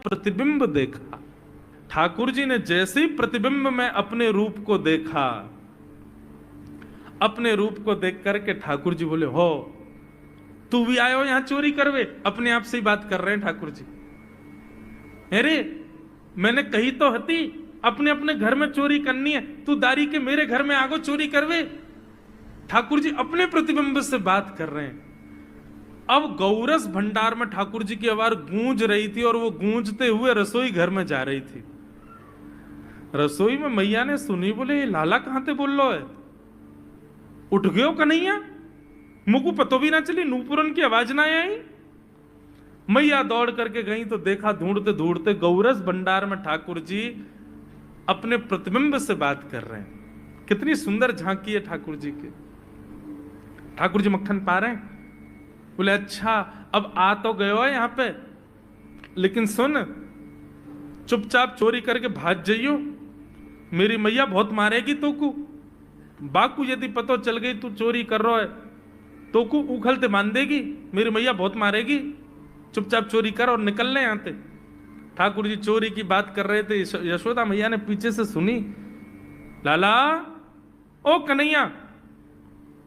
प्रतिबिंब देखा। ठाकुर जी ने जैसे ही प्रतिबिंब में अपने रूप को देखा, अपने रूप को देख करके ठाकुर जी बोले, हो तू भी आयो यहां चोरी करवे? अपने आप से ही बात कर रहे हैं ठाकुर जी। अरे मैंने कही तो हती अपने अपने घर में चोरी करनी है, तू दारी के मेरे घर में आगो चोरी करवे? ठाकुर जी अपने प्रतिबिंब से बात कर रहे हैं। अब गौरस भंडार में ठाकुर जी की आवाज गूंज रही थी और वो गूंजते हुए रसोई घर में जा रही थी। रसोई में मैया ने सुनी, बोले ये लाला कहां थे बोल लो है, उठ गयो कन्हैया? मुझको पतो भी ना चली, नूपुरन की आवाज ना आई। मैया दौड़ करके गई तो देखा ढूंढते ढूंढते गौरस भंडार में ठाकुर जी अपने प्रतिबिंब से बात कर रहे हैं। कितनी सुंदर झांकी है ठाकुर जी की। ठाकुर जी मक्खन पा रहे हैं। बोले अच्छा अब आ तो गयो है यहां पे, लेकिन सुन चुपचाप चोरी करके भाग जाइयो, मेरी मैया बहुत मारेगी तो को। बाकू यदि पतो चल गई तू चोरी कर रहा है तो को उखलते मान देगी, मेरी मैया बहुत मारेगी। चुपचाप चोरी कर और निकल ले यहां से। ठाकुर जी चोरी की बात कर रहे थे, यशोदा मैया ने पीछे से सुनी, लाला ओ कन्हैया।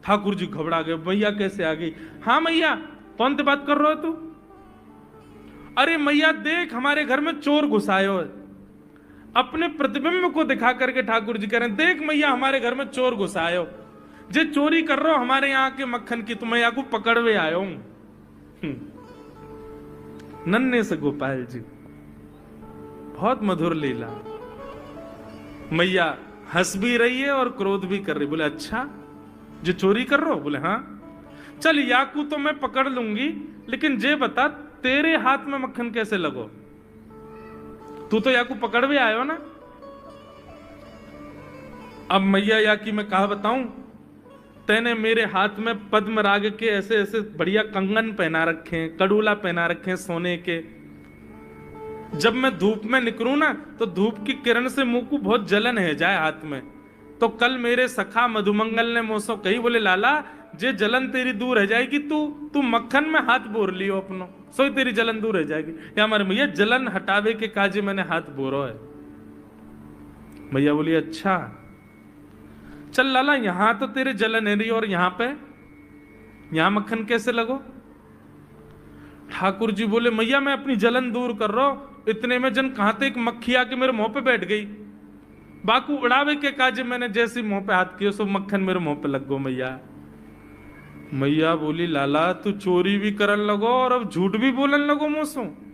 ठाकुर जी घबरा गए, मैया कैसे आ गई? हाँ मैया, कौन से बात कर रहे हो तू? अरे मैया देख हमारे घर में चोर घुसायो है। अपने प्रतिबिंब को दिखा करके ठाकुर जी कह रहे हैं, देख मैया हमारे घर में चोर घुसायो, जे चोरी कर रहे हो हमारे यहाँ के मक्खन की, तो मैया को पकड़वे आयो हूं। नन्हे से गोपाल जी, बहुत मधुर लीला। मैया हंस भी रही है और क्रोध भी कर रही। बोले अच्छा जो चोरी कर रहे हो? बोले हाँ। चल याकू तो मैं पकड़ लूंगी, लेकिन जे बता तेरे हाथ में मक्खन कैसे लगो? तू तो याकू पकड़ भी आयो ना। अब मैया याकी मैं कहा बताऊं, तेने मेरे हाथ में पद्मराग के ऐसे ऐसे बढ़िया कंगन पहना रखे हैं, कड़ूला पहना रखे हैं सोने के। जब मैं धूप में निकलूं ना तो धूप की किरण से मुंह को बहुत जलन है जाए हाथ में। तो कल मेरे सखा मधुमंगल ने मुझसे कही, बोले लाला जे जलन तेरी दूर रह जाएगी, तू मक्खन में हाथ बोर लियो अपनो, सो तेरी जलन दूर रह जाएगी। या हमारे मैया जलन हटावे के काजे मैंने हाथ बोरो है। मैया बोली अच्छा चल लाला, यहां तो तेरे जलन है रही और यहां मक्खन कैसे लगो? ठाकुर जी बोले मैया मैं अपनी जलन दूर कर रहा हूं। इतने में जन कहां थे एक मक्खी आके मेरे मुंह पे बैठ गई। बाकू उड़ावे के काजे मैंने जैसे मुंह पे हाथ किया सो मक्खन मेरे मुंह पे लग गो। मैया बोली लाला तू चोरी भी करन लगो और अब झूठ भी बोलन लगो मुझसे।